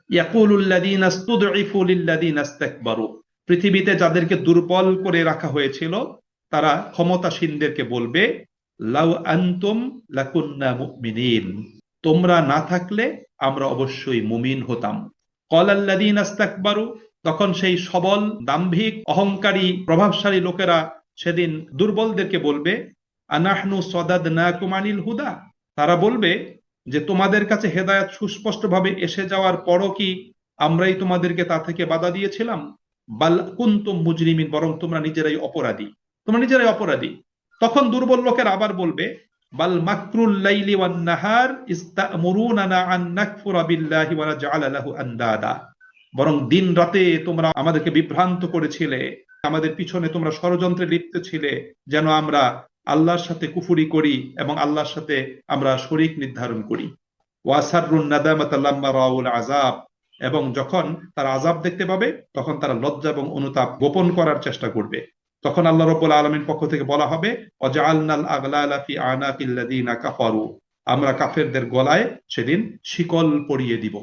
ইয়াকুলুল্লাযীনা ইসতুদঈফু লিল্লাযীনা ইসতাকবারু, পৃথিবীতে যাদেরকে দুর্বল করে রাখা হয়েছিল তারা ক্ষমতাসীনদেরকে বলবে, লাউ আনতুম লাকুন্না মুমিনিন, তোমরা না থাকলে আমরা অবশ্যই মুমিন হতাম। ক্বালাল্লাযীনা ইসতাকবারু, তখন সেই সবল, দাম্ভিক, অহংকারী, প্রভাবশালী লোকেরা সেদিন দুর্বলদেরকে বলবে, আনাহনু সাদাদনাকুম আনিল হুদা, তারা বলবে যে তোমাদের কাছে হেদায়েত সুস্পষ্টভাবে এসে যাওয়ার পরও কি আমরাই তোমাদেরকে তা থেকে বাধা দিয়েছিলাম? বাল কুনতুম মুজরিমিন, বরং তোমরা নিজেরাই অপরাধী, তোমরা নিজেরাই অপরাধী। তখন দুর্বল লোকেরা আবার বলবে, বাল মাকরুল লাইলি ওয়ান নাহার ইস্তামুরুনানা আন নাকফুরা বিল্লাহি ওয়া নাজআলা লাহু আনদাদা, বরং দিন রাতে তোমরা আমাদেরকে বিভ্রান্ত করেছিলে, আমাদের পিছনে তোমরা ষড়যন্ত্রে লিপ্ত ছিলে যেন আমরা আল্লাহর সাথে কুফরি করি এবং আল্লাহর সাথে আমরা শরীক নির্ধারণ করি। ওয়াসাররুন নাদামাতা লাম্মা রাউল আযাব, এবং যখন তারা আযাব দেখতে পাবে তখন তারা লজ্জা এবং অনুতাপ গোপন করার চেষ্টা করবে। তখন আল্লাহ রাব্বুল আলামিন পক্ষ থেকে বলা হবে, ওয়াজআলনাল আগলালা ফি আনাকিল্লাযীনা কাফারু, আমরা কাফেরদের গলায় সেদিন শিকল পরিয়ে দিব।